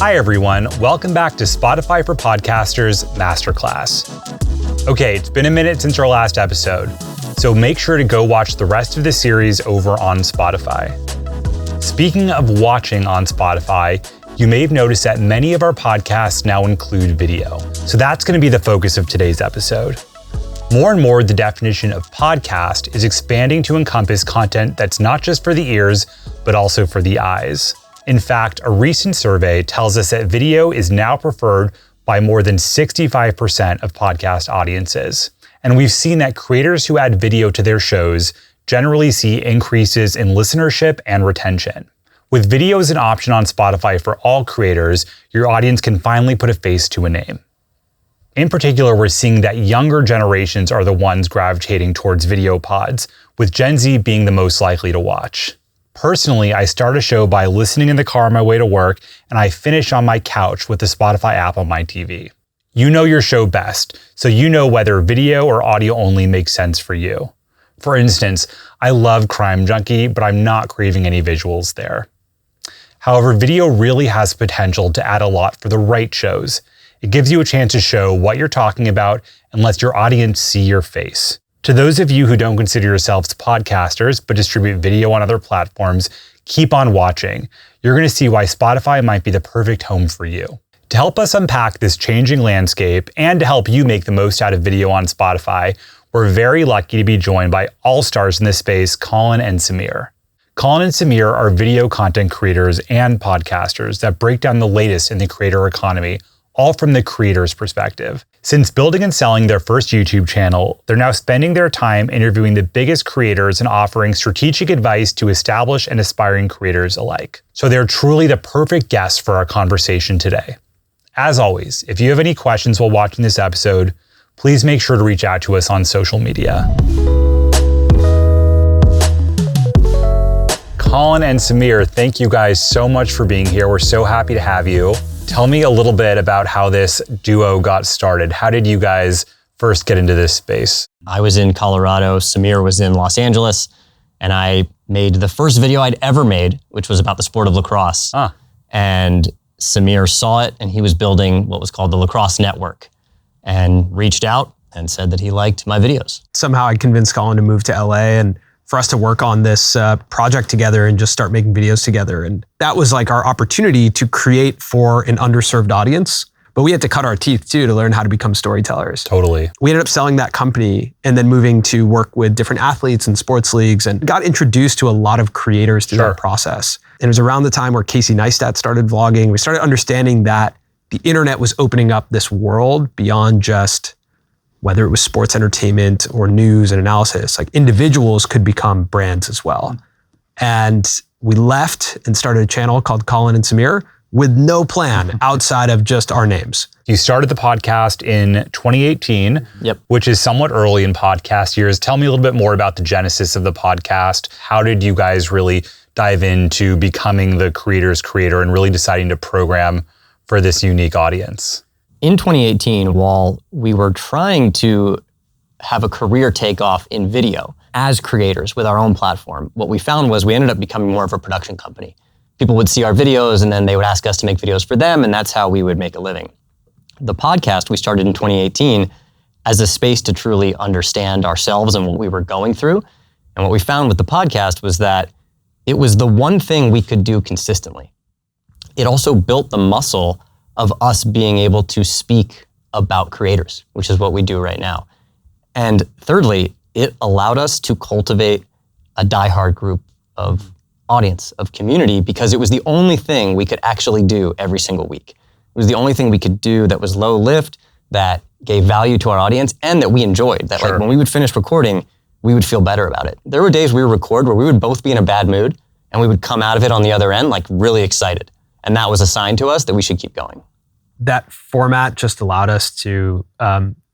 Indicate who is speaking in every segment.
Speaker 1: Hi everyone, welcome back to Spotify for Podcasters Masterclass. Okay, it's been a minute since our last episode, so make sure to go watch the rest of the series over on Spotify. Speaking of watching on Spotify, you may have noticed that many of our podcasts now include video, so that's going to be the focus of today's episode. More and more, the definition of podcast is expanding to encompass content that's not just for the ears, but also for the eyes. In fact, a recent survey tells us that video is now preferred by more than 65% of podcast audiences. And we've seen that creators who add video to their shows generally see increases in listenership and retention. With video as an option on Spotify for all creators, your audience can finally put a face to a name. In particular, we're seeing that younger generations are the ones gravitating towards video pods, with Gen Z being the most likely to watch. Personally, I start a show by listening in the car on my way to work, and I finish on my couch with the Spotify app on my TV. You know your show best, so you know whether video or audio only makes sense for you. For instance, I love Crime Junkie, but I'm not craving any visuals there. However, video really has potential to add a lot for the right shows. It gives you a chance to show what you're talking about and lets your audience see your face. To those of you who don't consider yourselves podcasters but distribute video on other platforms, keep on watching. You're going to see why Spotify might be the perfect home for you. To help us unpack this changing landscape and to help you make the most out of video on Spotify, we're very lucky to be joined by all-stars in this space, Colin and Samir. Colin and Samir are video content creators and podcasters that break down the latest in the creator economy, all from the creator's perspective. Since building and selling their first YouTube channel, they're now spending their time interviewing the biggest creators and offering strategic advice to established and aspiring creators alike. So they're truly the perfect guests for our conversation today. As always, if you have any questions while watching this episode, please make sure to reach out to us on social media. Colin and Samir, thank you guys so much for being here. We're so happy to have you. Tell me a little bit about how this duo got started. How did you guys first get into this space?
Speaker 2: I was in Colorado, Samir was in Los Angeles, and I made the first video I'd ever made, which was about the sport of lacrosse. And Samir saw it, and he was building what was called the Lacrosse Network, and reached out and said that he liked my videos.
Speaker 3: Somehow I convinced Colin to move to LA and for us to work on this project together and just start making videos together. And that was like our opportunity to create for an underserved audience. But we had to cut our teeth too to learn how to become storytellers.
Speaker 1: Totally.
Speaker 3: We ended up selling that company and then moving to work with different athletes and sports leagues and got introduced to a lot of creators through that process. And it was around the time where Casey Neistat started vlogging. We started understanding that the internet was opening up this world beyond just whether it was sports entertainment or news and analysis. Like individuals could become brands as well. And we left and started a channel called Colin and Samir with no plan outside of just our names.
Speaker 1: You started the podcast in 2018, which is somewhat early in podcast years. Tell me a little bit more about the genesis of the podcast. How did you guys really dive into becoming the creator's creator and really deciding to program for this unique audience?
Speaker 2: In 2018, while we were trying to have a career takeoff in video as creators with our own platform, what we found was we ended up becoming more of a production company. People would see our videos and then they would ask us to make videos for them, and that's how we would make a living. The podcast we started in 2018 as a space to truly understand ourselves and what we were going through. And what we found with the podcast was that it was the one thing we could do consistently. It also built the muscle of us being able to speak about creators, which is what we do right now. And thirdly, it allowed us to cultivate a diehard group of audience, of community, because it was the only thing we could actually do every single week. It was the only thing we could do that was low lift, that gave value to our audience, and that we enjoyed. That like when we would finish recording, we would feel better about it. There were days we would record where we would both be in a bad mood, and we would come out of it on the other end like really excited. And that was a sign to us that we should keep going.
Speaker 3: That format just allowed us to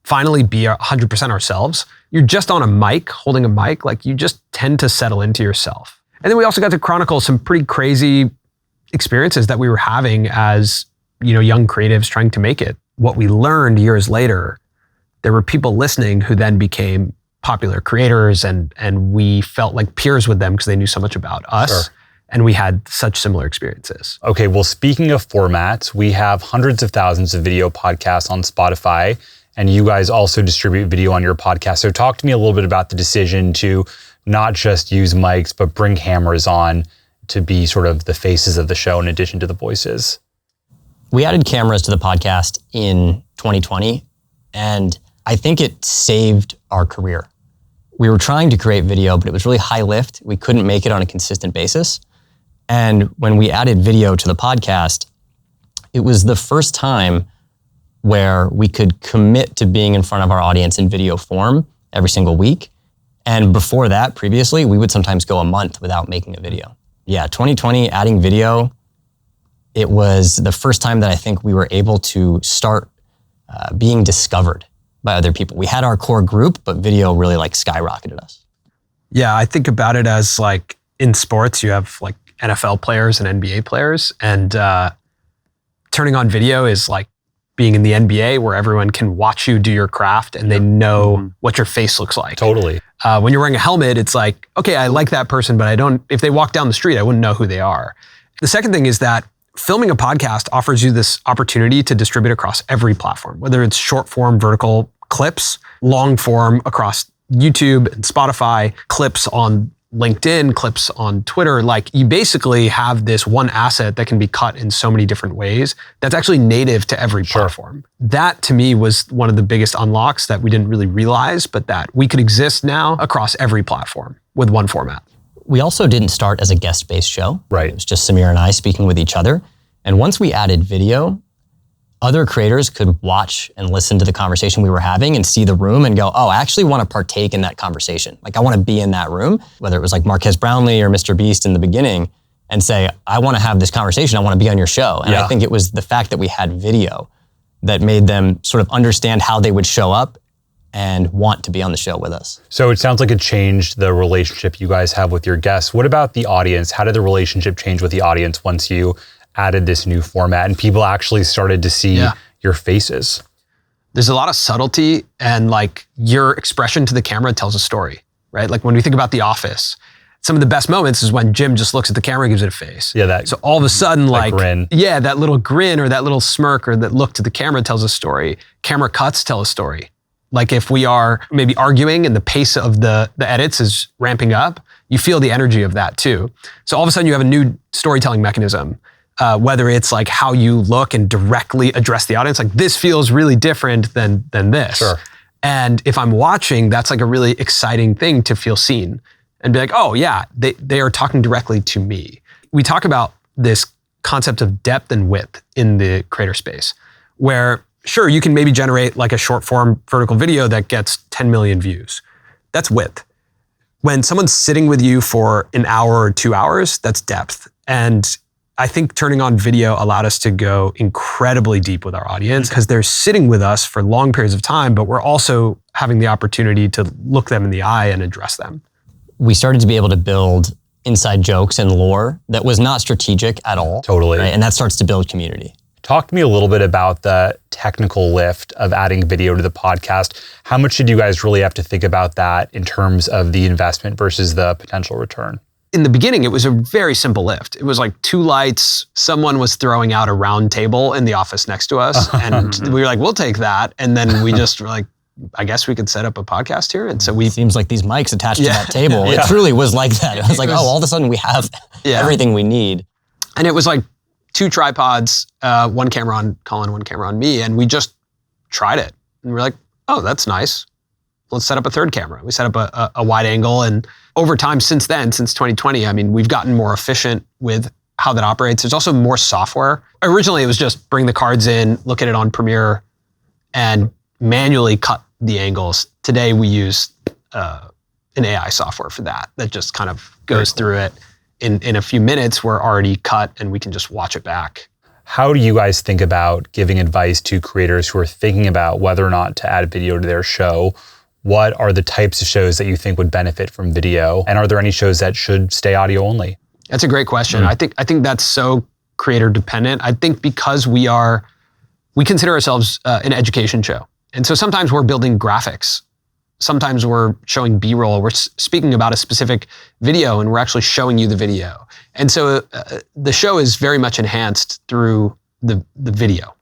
Speaker 3: finally be 100% ourselves. You're just on a mic, holding a mic, like you just tend to settle into yourself. And then we also got to chronicle some pretty crazy experiences that we were having as, young creatives trying to make it. What we learned years later, there were people listening who then became popular creators and we felt like peers with them because they knew so much about us. And we had such similar experiences.
Speaker 1: Okay, well, speaking of formats, we have hundreds of thousands of video podcasts on Spotify, and you guys also distribute video on your podcast. So talk to me a little bit about the decision to not just use mics, but bring cameras on to be sort of the faces of the show in addition to the voices.
Speaker 2: We added cameras to the podcast in 2020, and I think it saved our career. We were trying to create video, but it was really high lift. We couldn't make it on a consistent basis. And when we added video to the podcast, it was the first time where we could commit to being in front of our audience in video form every single week. And before that, previously, we would sometimes go a month without making a video. Yeah, 2020, adding video, it was the first time that I think we were able to start being discovered by other people. We had our core group, but video really like skyrocketed us.
Speaker 3: Yeah, I think about it as like in sports, you have like NFL players and NBA players, and turning on video is like being in the NBA where everyone can watch you do your craft and they know what your face looks like.
Speaker 1: Totally.
Speaker 3: When you're wearing a helmet, it's like, okay, I like that person, but if they walk down the street, I wouldn't know who they are. The second thing is that filming a podcast offers you this opportunity to distribute across every platform, whether it's short form vertical clips, long form across YouTube and Spotify, clips on LinkedIn, clips on Twitter. Like, you basically have this one asset that can be cut in so many different ways that's actually native to every platform. That to me was one of the biggest unlocks that we didn't really realize, but that we could exist now across every platform with one format.
Speaker 2: We also didn't start as a guest-based show.
Speaker 1: Right.
Speaker 2: It was just Samir and I speaking with each other. And once we added video, other creators could watch and listen to the conversation we were having and see the room and go, oh, I actually want to partake in that conversation. Like, I want to be in that room, whether it was like Marquez Brownlee or Mr. Beast in the beginning, and say, I want to have this conversation. I want to be on your show. And I think it was the fact that we had video that made them sort of understand how they would show up and want to be on the show with us.
Speaker 1: So it sounds like it changed the relationship you guys have with your guests. What about the audience? How did the relationship change with the audience once you added this new format and people actually started to see your faces?
Speaker 3: There's a lot of subtlety, and like your expression to the camera tells a story, right? Like when we think about The Office, some of the best moments is when Jim just looks at the camera and gives it a face.
Speaker 1: Yeah,
Speaker 3: so all of a sudden, like,
Speaker 1: grin.
Speaker 3: Yeah, that little grin or that little smirk or that look to the camera tells a story. Camera cuts tell a story. Like if we are maybe arguing and the pace of the edits is ramping up, you feel the energy of that too. So all of a sudden you have a new storytelling mechanism. Whether it's like how you look and directly address the audience, like this feels really different than this.
Speaker 1: Sure.
Speaker 3: And if I'm watching, that's like a really exciting thing to feel seen and be like, oh yeah, they are talking directly to me. We talk about this concept of depth and width in the creator space, where sure, you can maybe generate like a short form vertical video that gets 10 million views. That's width. When someone's sitting with you for an hour or 2 hours, that's depth. And I think turning on video allowed us to go incredibly deep with our audience because they're sitting with us for long periods of time, but we're also having the opportunity to look them in the eye and address them.
Speaker 2: We started to be able to build inside jokes and lore that was not strategic at all.
Speaker 1: Totally.
Speaker 2: Right? And that starts to build community.
Speaker 1: Talk to me a little bit about the technical lift of adding video to the podcast. How much did you guys really have to think about that in terms of the investment versus the potential return?
Speaker 3: In the beginning, it was a very simple lift. It was like 2 lights. Someone was throwing out a round table in the office next to us. And we were like, we'll take that. And then we just were like, I guess we could set up a podcast here. And so
Speaker 2: it seems like these mics attached to that table. It truly was like that. It was like, all of a sudden we have everything we need.
Speaker 3: And it was like 2 tripods, 1 camera on Colin, 1 camera on me. And we just tried it. And we're like, oh, that's nice. Let's set up a 3rd camera. We set up a wide angle, and over time since then, since 2020, I mean, we've gotten more efficient with how that operates. There's also more software. Originally, it was just bring the cards in, look at it on Premiere, and manually cut the angles. Today, we use an AI software for that just kind of goes through it. In a few minutes, we're already cut, and we can just watch it back.
Speaker 1: How do you guys think about giving advice to creators who are thinking about whether or not to add video to their show? What are the types of shows that you think would benefit from video? And are there any shows that should stay audio only?
Speaker 3: That's a great question. I think that's so creator dependent. I think because we consider ourselves an education show. And so sometimes we're building graphics. Sometimes we're showing B-roll. We're speaking about a specific video and we're actually showing you the video. And so the show is very much enhanced through the video.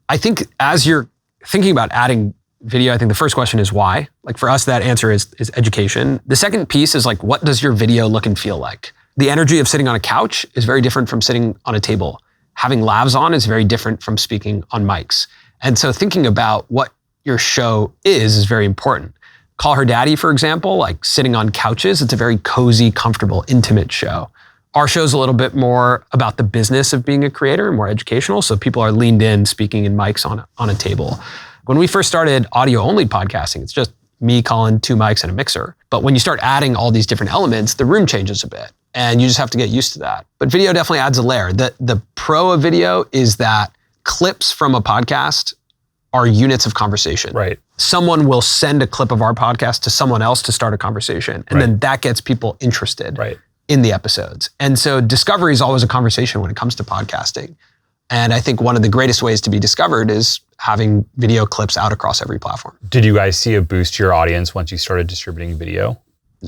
Speaker 3: I think as you're thinking about adding video, I think the first question is why? Like for us, that answer is education. The second piece is like, what does your video look and feel like? The energy of sitting on a couch is very different from sitting on a table. Having lavs on is very different from speaking on mics. And so thinking about what your show is very important. Call Her Daddy, for example, like sitting on couches, it's a very cozy, comfortable, intimate show. Our show's a little bit more about the business of being a creator, more educational. So people are leaned in, speaking in mics on a table. When we first started audio-only podcasting, it's just me, Colin, 2 mics and a mixer. But when you start adding all these different elements, the room changes a bit. And you just have to get used to that. But video definitely adds a layer. The pro of video is that clips from a podcast are units of conversation.
Speaker 1: Right.
Speaker 3: Someone will send a clip of our podcast to someone else to start a conversation. And then that gets people interested in the episodes. And so discovery is always a conversation when it comes to podcasting. And I think one of the greatest ways to be discovered is having video clips out across every platform.
Speaker 1: Did you guys see a boost to your audience once you started distributing video?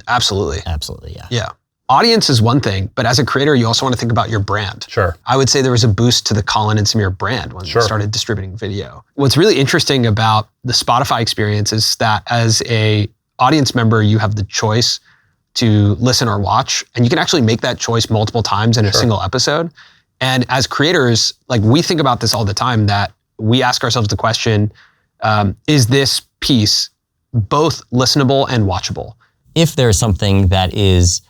Speaker 3: Absolutely.
Speaker 2: Absolutely, yeah.
Speaker 3: Yeah. Audience is one thing, but as a creator, you also want to think about your brand.
Speaker 1: Sure.
Speaker 3: I would say there was a boost to the Colin and Samir brand when we started distributing video. What's really interesting about the Spotify experience is that as a audience member, you have the choice to listen or watch, and you can actually make that choice multiple times in a single episode. And as creators, like we think about this all the time, that we ask ourselves the question, is this piece both listenable and watchable?
Speaker 2: If there's something that is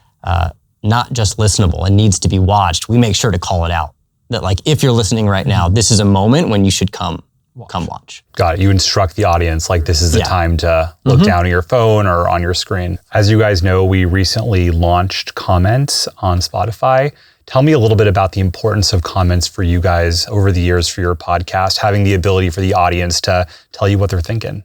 Speaker 2: not just listenable and needs to be watched, we make sure to call it out. That like, if you're listening right now, this is a moment when you should come watch.
Speaker 1: Got it. You instruct the audience like this is the time to look down at your phone or on your screen. As you guys know, we recently launched comments on Spotify. Tell me a little bit about the importance of comments for you guys over the years for your podcast, having the ability for the audience to tell you what they're thinking.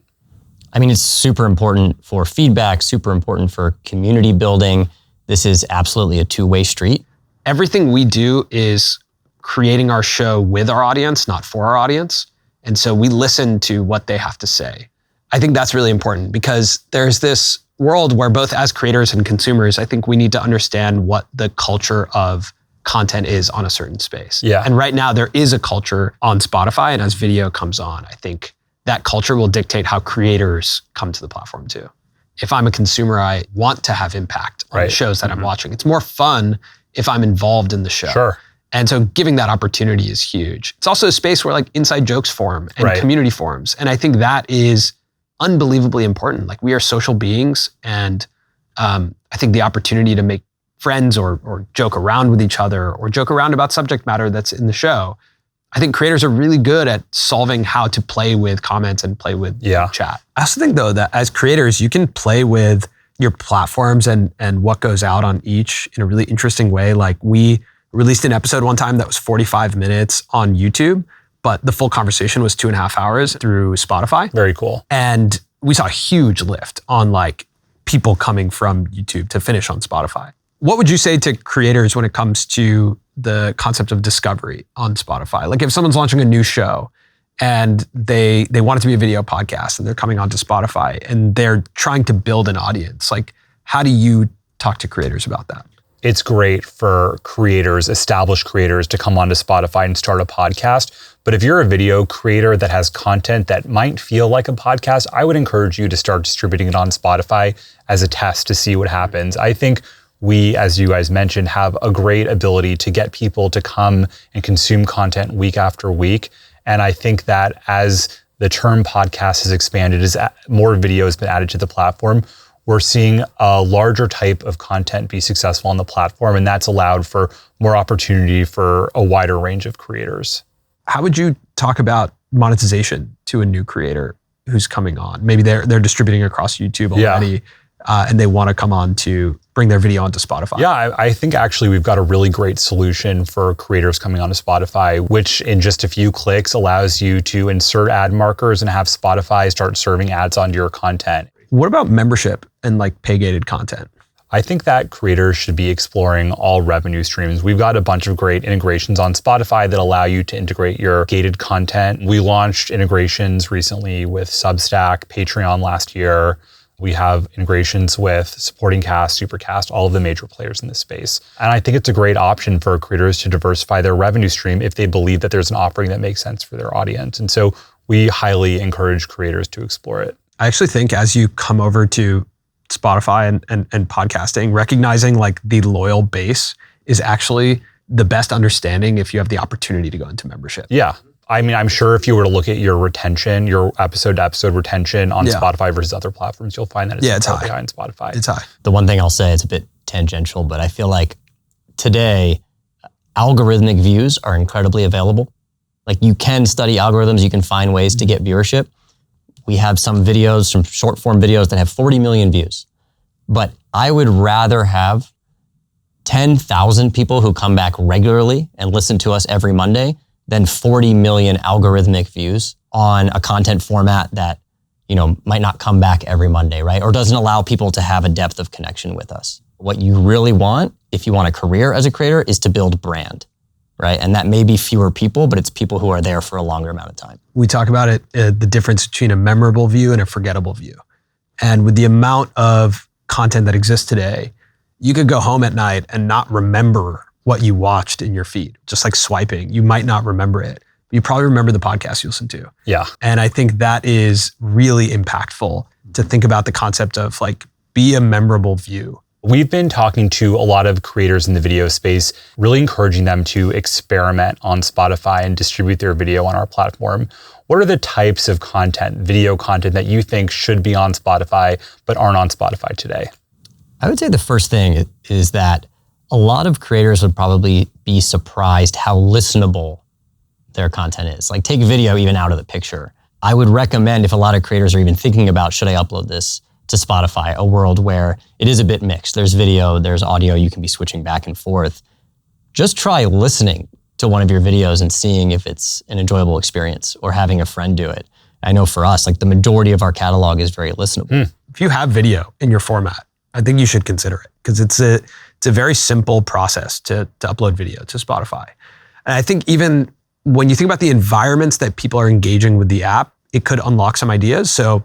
Speaker 2: I mean, it's super important for feedback, super important for community building. This is absolutely a two-way street.
Speaker 3: Everything we do is creating our show with our audience, not for our audience. And so we listen to what they have to say. I think that's really important because there's this world where both as creators and consumers, I think we need to understand what the culture of content is on a certain space.
Speaker 1: Yeah.
Speaker 3: And right now there is a culture on Spotify, and as video comes on, I think that culture will dictate how creators come to the platform too. If I'm a consumer, I want to have impact on the shows that I'm watching. It's more fun if I'm involved in the show.
Speaker 1: Sure.
Speaker 3: And so giving that opportunity is huge. It's also a space where like inside jokes form and community forms. And I think that is unbelievably important. Like we are social beings, and I think the opportunity to make friends or joke around with each other or joke around about subject matter that's in the show, I think creators are really good at solving how to play with comments and play with chat. I also think though that as creators, you can play with your platforms and what goes out on each in a really interesting way. Like we released an episode one time that was 45 minutes on YouTube, but the full conversation was 2.5 hours through Spotify.
Speaker 1: Very cool.
Speaker 3: And we saw a huge lift on like people coming from YouTube to finish on Spotify. What would you say to creators when it comes to the concept of discovery on Spotify? Like if someone's launching a new show and they want it to be a video podcast and they're coming onto Spotify and they're trying to build an audience, like how do you talk to creators about that?
Speaker 1: It's great for creators, established creators, to come onto Spotify and start a podcast. But if you're a video creator that has content that might feel like a podcast, I would encourage you to start distributing it on Spotify as a test to see what happens. I think we, as you guys mentioned, have a great ability to get people to come and consume content week after week. And I think that as the term podcast has expanded, as more video has been added to the platform, we're seeing a larger type of content be successful on the platform, and that's allowed for more opportunity for a wider range of creators.
Speaker 3: How would you talk about monetization to a new creator who's coming on? Maybe they're distributing across YouTube already, and they want to come on to bring their video onto Spotify.
Speaker 1: Yeah, I think actually we've got a really great solution for creators coming onto Spotify, which in just a few clicks allows you to insert ad markers and have Spotify start serving ads onto your content.
Speaker 3: What about membership and like pay-gated content?
Speaker 1: I think that creators should be exploring all revenue streams. We've got a bunch of great integrations on Spotify that allow you to integrate your gated content. We launched integrations recently with Substack, Patreon last year. We have integrations with Supporting Cast, Supercast, all of the major players in this space. And I think it's a great option for creators to diversify their revenue stream if they believe that there's an offering that makes sense for their audience. And so we highly encourage creators to explore it.
Speaker 3: I actually think as you come over to Spotify and podcasting, recognizing like the loyal base is actually the best understanding if you have the opportunity to go into membership.
Speaker 1: Yeah. I mean, I'm sure if you were to look at your retention, your episode to episode retention on Spotify versus other platforms, you'll find that it's
Speaker 3: high.
Speaker 1: high on Spotify.
Speaker 3: It's high.
Speaker 2: The one thing I'll say, it's a bit tangential, but I feel like today, algorithmic views are incredibly available. Like you can study algorithms, you can find ways to get viewership. We have some videos, some short form videos that have 40 million views. But I would rather have 10,000 people who come back regularly and listen to us every Monday than 40 million algorithmic views on a content format that, might not come back every Monday, right? Or doesn't allow people to have a depth of connection with us. What you really want, if you want a career as a creator, is to build brand, right? And that may be fewer people, but it's people who are there for a longer amount of time.
Speaker 3: We talk about it, the difference between a memorable view and a forgettable view. And with the amount of content that exists today, you could go home at night and not remember what you watched in your feed. Just like swiping, you might not remember it. You probably remember the podcast you listened to.
Speaker 1: Yeah.
Speaker 3: And I think that is really impactful to think about the concept of like, be a memorable view.
Speaker 1: We've been talking to a lot of creators in the video space, really encouraging them to experiment on Spotify and distribute their video on our platform. What are the types of content, video content, that you think should be on Spotify but aren't on Spotify today?
Speaker 2: I would say the first thing is that a lot of creators would probably be surprised how listenable their content is. Like take video even out of the picture. I would recommend, if a lot of creators are even thinking about, should I upload this to Spotify, a world where it is a bit mixed. There's video, there's audio, you can be switching back and forth. Just try listening to one of your videos and seeing if it's an enjoyable experience, or having a friend do it. I know for us, like the majority of our catalog is very listenable.
Speaker 3: If you have video in your format, I think you should consider it, because it's a very simple process to upload video to Spotify. And I think even when you think about the environments that people are engaging with the app, it could unlock some ideas. So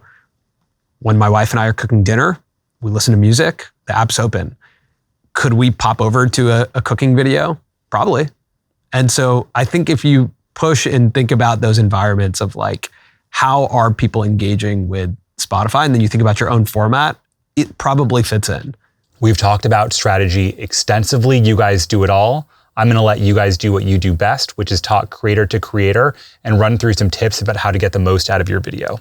Speaker 3: when my wife and I are cooking dinner, we listen to music, the app's open. Could we pop over to a cooking video? Probably. And so I think if you push and think about those environments of like, how are people engaging with Spotify? And then you think about your own format, it probably fits in.
Speaker 1: We've talked about strategy extensively. You guys do it all. I'm going to let you guys do what you do best, which is talk creator to creator and run through some tips about how to get the most out of your video.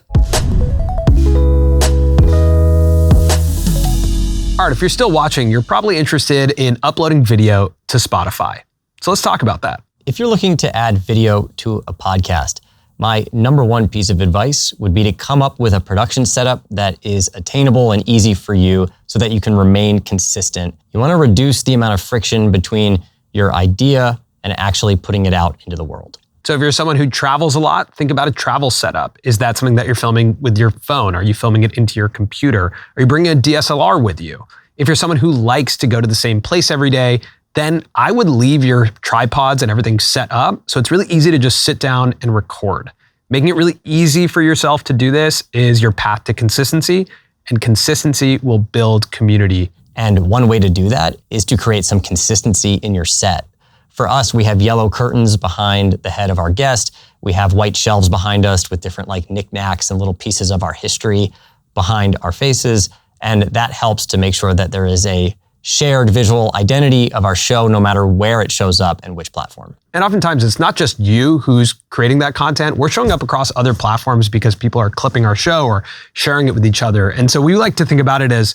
Speaker 3: All right, if you're still watching, you're probably interested in uploading video to Spotify. So let's talk about that.
Speaker 2: If you're looking to add video to a podcast, my number one piece of advice would be to come up with a production setup that is attainable and easy for you so that you can remain consistent. You want to reduce the amount of friction between your idea and actually putting it out into the world.
Speaker 3: So if you're someone who travels a lot, think about a travel setup. Is that something that you're filming with your phone? Are you filming it into your computer? Are you bringing a DSLR with you? If you're someone who likes to go to the same place every day, then I would leave your tripods and everything set up. So it's really easy to just sit down and record. Making it really easy for yourself to do this is your path to consistency, and consistency will build community.
Speaker 2: And one way to do that is to create some consistency in your set. For us, we have yellow curtains behind the head of our guest. We have white shelves behind us with different like knickknacks and little pieces of our history behind our faces. And that helps to make sure that there is a shared visual identity of our show, no matter where it shows up and which platform.
Speaker 3: And oftentimes it's not just you who's creating that content. We're showing up across other platforms because people are clipping our show or sharing it with each other. And so we like to think about it as,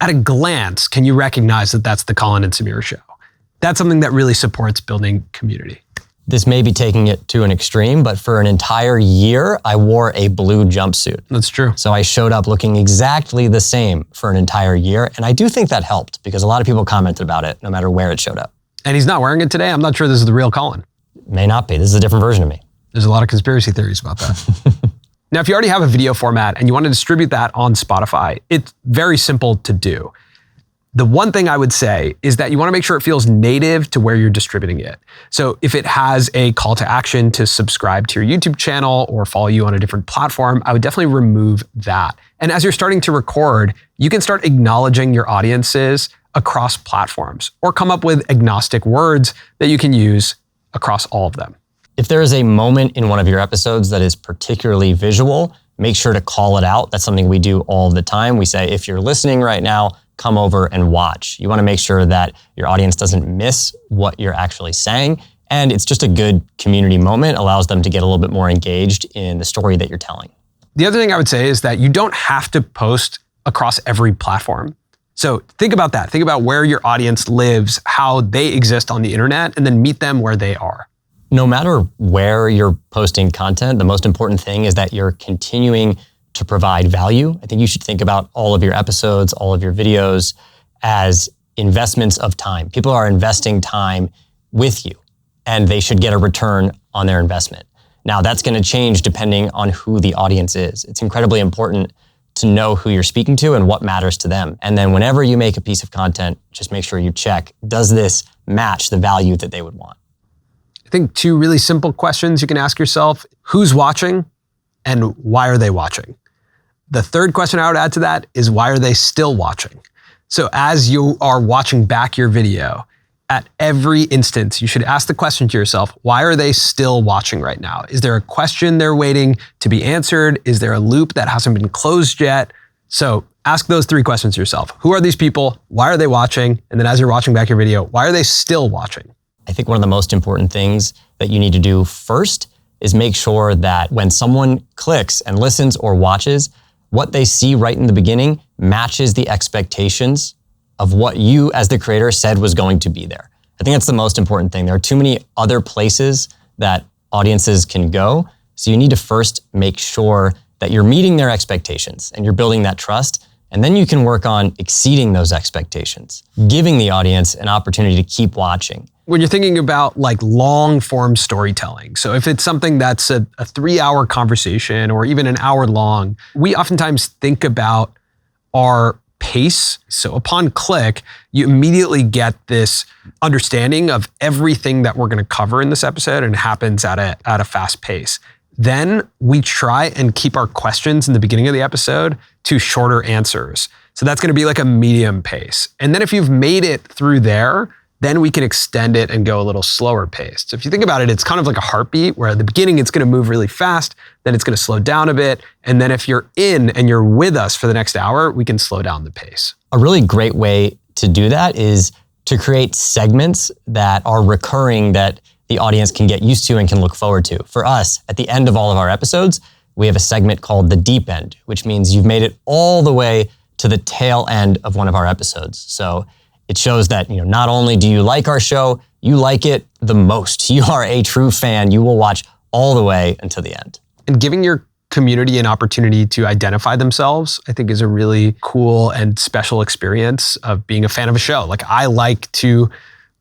Speaker 3: at a glance, can you recognize that that's the Colin and Samir Show? That's something that really supports building community.
Speaker 2: This may be taking it to an extreme, but for an entire year, I wore a blue jumpsuit.
Speaker 3: That's true.
Speaker 2: So I showed up looking exactly the same for an entire year. And I do think that helped because a lot of people commented about it, no matter where it showed up.
Speaker 3: And he's not wearing it today. I'm not sure this is the real Colin.
Speaker 2: May not be. This is a different version of me.
Speaker 3: There's a lot of conspiracy theories about that. Now, if you already have a video format and you want to distribute that on Spotify, it's very simple to do. The one thing I would say is that you want to make sure it feels native to where you're distributing it. So if it has a call to action to subscribe to your YouTube channel or follow you on a different platform, I would definitely remove that. And as you're starting to record, you can start acknowledging your audiences across platforms or come up with agnostic words that you can use across all of them.
Speaker 2: If there is a moment in one of your episodes that is particularly visual, make sure to call it out. That's something we do all the time. We say, if you're listening right now, come over and watch. You want to make sure that your audience doesn't miss what you're actually saying. And it's just a good community moment, allows them to get a little bit more engaged in the story that you're telling.
Speaker 3: The other thing I would say is that you don't have to post across every platform. So think about that. Think about where your audience lives, how they exist on the internet, and then meet them where they are.
Speaker 2: No matter where you're posting content, the most important thing is that you're continuing to provide value. I think you should think about all of your episodes, all of your videos as investments of time. People are investing time with you, and they should get a return on their investment. Now, that's going to change depending on who the audience is. It's incredibly important to know who you're speaking to and what matters to them. And then whenever you make a piece of content, just make sure you check, does this match the value that they would want?
Speaker 3: I think 2 really simple questions you can ask yourself: who's watching and why are they watching? The third question I would add to that is, why are they still watching? So as you are watching back your video, at every instance, you should ask the question to yourself, why are they still watching right now? Is there a question they're waiting to be answered? Is there a loop that hasn't been closed yet? So ask those 3 questions to yourself. Who are these people? Why are they watching? And then as you're watching back your video, why are they still watching?
Speaker 2: I think one of the most important things that you need to do first is make sure that when someone clicks and listens or watches, what they see right in the beginning matches the expectations of what you as the creator said was going to be there. I think that's the most important thing. There are too many other places that audiences can go. So you need to first make sure that you're meeting their expectations and you're building that trust. And then you can work on exceeding those expectations, giving the audience an opportunity to keep watching.
Speaker 3: When you're thinking about like long form storytelling, so if it's something that's a 3-hour conversation or even an hour long, we oftentimes think about our pace. So upon click, you immediately get this understanding of everything that we're going to cover in this episode, and it happens at a fast pace. Then we try and keep our questions in the beginning of the episode to shorter answers. So that's going to be like a medium pace. And then if you've made it through there, then we can extend it and go a little slower paced. So if you think about it, it's kind of like a heartbeat where at the beginning it's going to move really fast, then it's going to slow down a bit. And then if you're in and you're with us for the next hour, we can slow down the pace.
Speaker 2: A really great way to do that is to create segments that are recurring, that the audience can get used to and can look forward to. For us, at the end of all of our episodes, we have a segment called the deep end, which means you've made it all the way to the tail end of one of our episodes. So it shows that, not only do you like our show, you like it the most. You are a true fan. You will watch all the way until the end.
Speaker 3: And giving your community an opportunity to identify themselves, I think, is a really cool and special experience of being a fan of a show. Like, I like to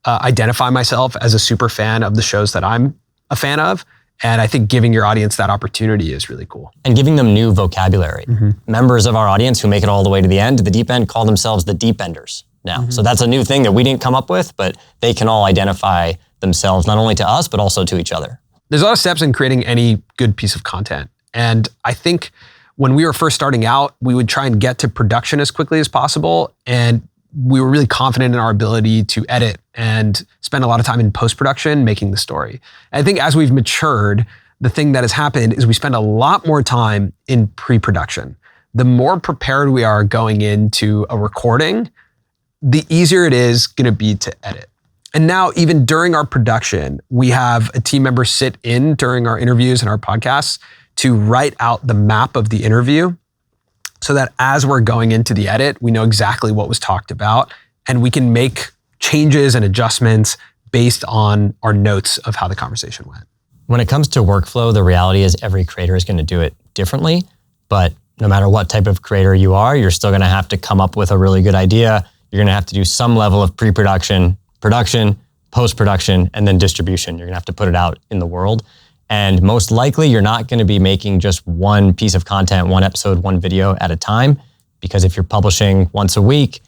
Speaker 3: identify myself as a super fan of the shows that I'm a fan of. And I think giving your audience that opportunity is really cool.
Speaker 2: And giving them new vocabulary. Mm-hmm. Members of our audience who make it all the way to the end, the deep end, call themselves the deep enders now. Mm-hmm. So that's a new thing that we didn't come up with, but they can all identify themselves not only to us, but also to each other.
Speaker 3: There's a lot of steps in creating any good piece of content. And I think when we were first starting out, we would try and get to production as quickly as possible. And we were really confident in our ability to edit and spend a lot of time in post-production making the story. And I think as we've matured, the thing that has happened is we spend a lot more time in pre-production. The more prepared we are going into a recording, the easier it is going to be to edit. And now, even during our production, we have a team member sit in during our interviews and our podcasts to write out the map of the interview so that as we're going into the edit, we know exactly what was talked about and we can make changes and adjustments based on our notes of how the conversation went.
Speaker 2: When it comes to workflow, the reality is every creator is going to do it differently, but no matter what type of creator you are, you're still going to have to come up with a really good idea. You're going to have to do some level of pre-production, production, post-production, and then distribution. You're going to have to put it out in the world. And most likely, you're not going to be making just one piece of content, one episode, one video at a time, because if you're publishing once a week,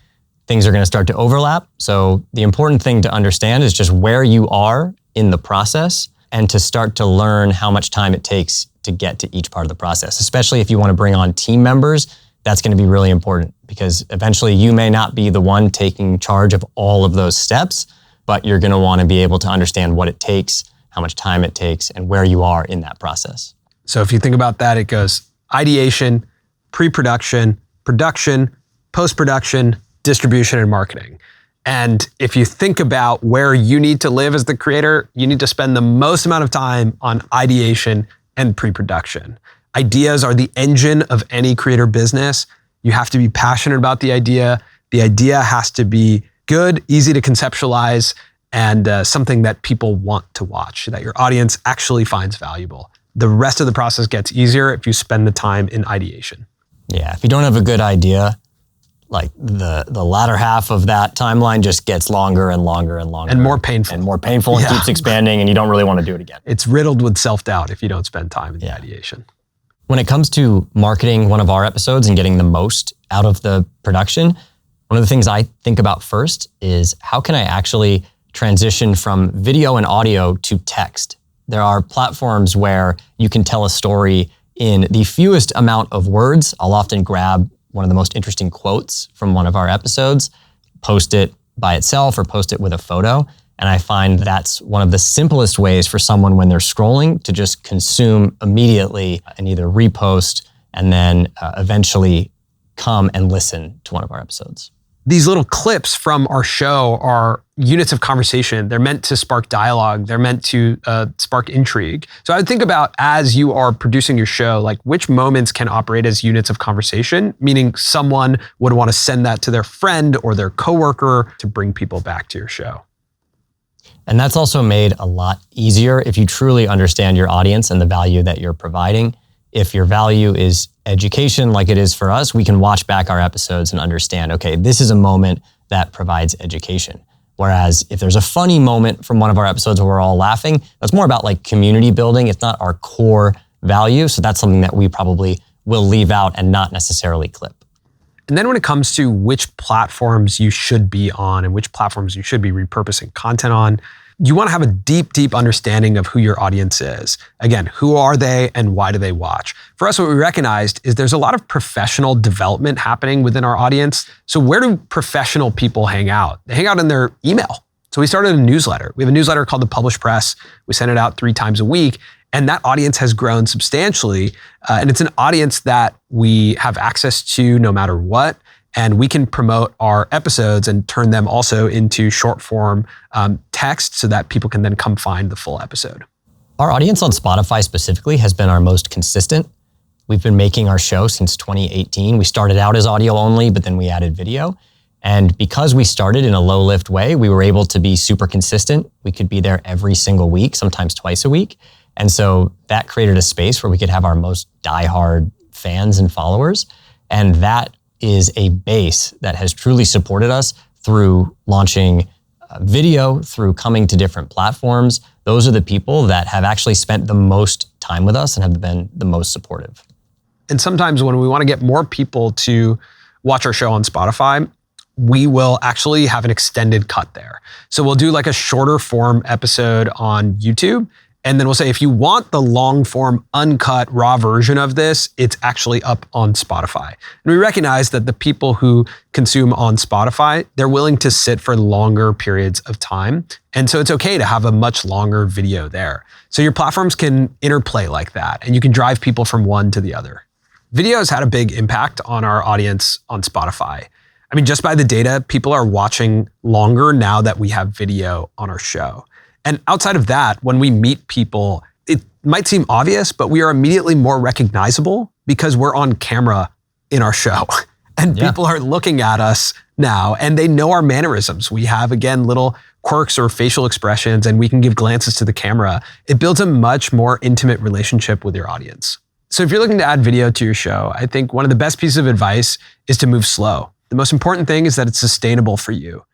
Speaker 2: things are going to start to overlap. So the important thing to understand is just where you are in the process and to start to learn how much time it takes to get to each part of the process. Especially if you want to bring on team members, that's going to be really important because eventually you may not be the one taking charge of all of those steps, but you're going to want to be able to understand what it takes, how much time it takes, and where you are in that process.
Speaker 3: So if you think about that, it goes ideation, pre-production, production, post-production, distribution, and marketing. And if you think about where you need to live as the creator, you need to spend the most amount of time on ideation and pre-production. Ideas are the engine of any creator business. You have to be passionate about the idea. The idea has to be good, easy to conceptualize, and something that people want to watch, that your audience actually finds valuable. The rest of the process gets easier if you spend the time in ideation.
Speaker 2: Yeah, if you don't have a good idea, like the latter half of that timeline just gets longer and longer and longer.
Speaker 3: And more painful.
Speaker 2: And keeps expanding and you don't really want to do it again.
Speaker 3: It's riddled with self-doubt if you don't spend time in the ideation.
Speaker 2: When it comes to marketing one of our episodes and getting the most out of the production, one of the things I think about first is how can I actually transition from video and audio to text? There are platforms where you can tell a story in the fewest amount of words. I'll often grab one of the most interesting quotes from one of our episodes, post it by itself or post it with a photo. And I find that's one of the simplest ways for someone when they're scrolling to just consume immediately and either repost and then eventually come and listen to one of our episodes.
Speaker 3: These little clips from our show are units of conversation. They're meant to spark dialogue. They're meant to spark intrigue. So I would think about as you are producing your show, like which moments can operate as units of conversation, meaning someone would want to send that to their friend or their coworker to bring people back to your show.
Speaker 2: And that's also made a lot easier if you truly understand your audience and the value that you're providing. If your value is education, like it is for us, we can watch back our episodes and understand, okay, this is a moment that provides education. Whereas if there's a funny moment from one of our episodes where we're all laughing, that's more about like community building. It's not our core value. So that's something that we probably will leave out and not necessarily clip.
Speaker 3: And then when it comes to which platforms you should be on and which platforms you should be repurposing content on, you want to have a deep, deep understanding of who your audience is. Again, who are they and why do they watch? For us, what we recognized is there's a lot of professional development happening within our audience. So where do professional people hang out? They hang out in their email. So we started a newsletter. We have a newsletter called The Published Press. We send it out 3 times a week. And that audience has grown substantially. And it's an audience that we have access to no matter what. And we can promote our episodes and turn them also into short form text so that people can then come find the full episode.
Speaker 2: Our audience on Spotify specifically has been our most consistent. We've been making our show since 2018. We started out as audio only, but then we added video. And because we started in a low lift way, we were able to be super consistent. We could be there every single week, sometimes twice a week. And so that created a space where we could have our most diehard fans and followers. And that is a base that has truly supported us through launching video, through coming to different platforms. Those are the people that have actually spent the most time with us and have been the most supportive.
Speaker 3: And sometimes when we want to get more people to watch our show on Spotify, we will actually have an extended cut there. So we'll do like a shorter form episode on YouTube. And then we'll say, if you want the long form, uncut, raw version of this, it's actually up on Spotify. And we recognize that the people who consume on Spotify, they're willing to sit for longer periods of time. And so it's okay to have a much longer video there. So your platforms can interplay like that, and you can drive people from one to the other. Video has had a big impact on our audience on Spotify. I mean, just by the data, people are watching longer now that we have video on our show. And outside of that, when we meet people, it might seem obvious, but we are immediately more recognizable because we're on camera in our show. And people are looking at us now and they know our mannerisms. We have, again, little quirks or facial expressions, and we can give glances to the camera. It builds a much more intimate relationship with your audience. So if you're looking to add video to your show, I think one of the best pieces of advice is to move slow. The most important thing is that it's sustainable for you.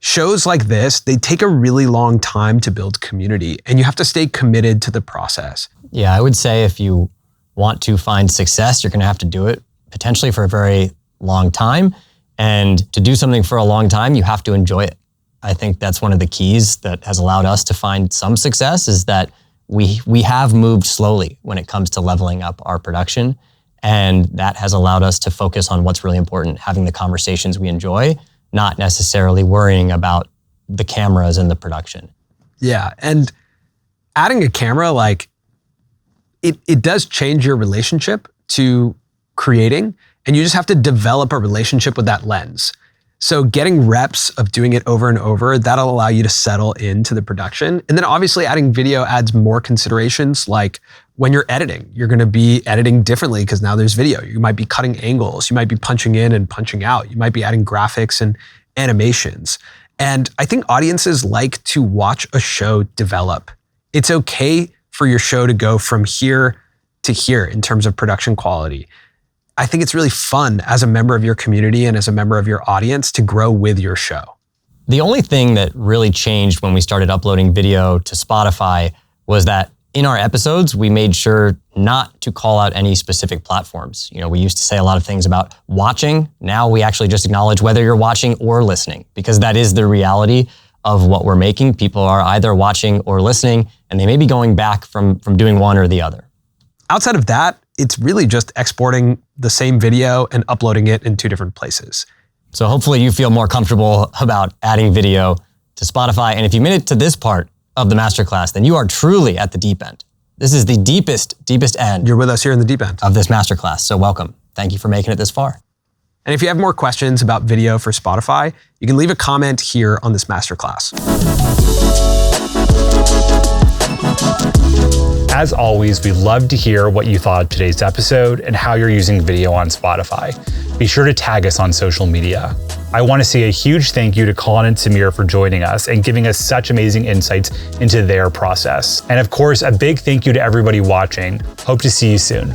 Speaker 3: Shows like this, they take a really long time to build community, and you have to stay committed to the process.
Speaker 2: Yeah, I would say if you want to find success, you're going to have to do it potentially for a very long time. And to do something for a long time, you have to enjoy it. I think that's one of the keys that has allowed us to find some success, is that we have moved slowly when it comes to leveling up our production. And that has allowed us to focus on what's really important, having the conversations we enjoy, not necessarily worrying about the cameras and the production.
Speaker 3: Yeah, and adding a camera, like, it does change your relationship to creating, and you just have to develop a relationship with that lens. So getting reps of doing it over and over, that'll allow you to settle into the production. And then obviously adding video adds more considerations, like when you're editing, you're gonna be editing differently because now there's video. You might be cutting angles, you might be punching in and punching out, you might be adding graphics and animations. And I think audiences like to watch a show develop. It's okay for your show to go from here to here in terms of production quality. I think it's really fun as a member of your community and as a member of your audience to grow with your show.
Speaker 2: The only thing that really changed when we started uploading video to Spotify was that in our episodes, we made sure not to call out any specific platforms. You know, we used to say a lot of things about watching. Now we actually just acknowledge whether you're watching or listening, because that is the reality of what we're making. People are either watching or listening, and they may be going back from doing one or the other.
Speaker 3: Outside of that, it's really just exporting the same video and uploading it in two different places.
Speaker 2: So hopefully you feel more comfortable about adding video to Spotify. And if you made it to this part of the masterclass, then you are truly at the deep end. This is the deepest end.
Speaker 3: You're with us here in the deep end
Speaker 2: of this masterclass. So welcome. Thank you for making it this far.
Speaker 3: And if you have more questions about video for Spotify, you can leave a comment here on this masterclass.
Speaker 1: As always, we'd love to hear what you thought of today's episode and how you're using video on Spotify. Be sure to tag us on social media. I want to say a huge thank you to Colin and Samir for joining us and giving us such amazing insights into their process. And of course, a big thank you to everybody watching. Hope to see you soon.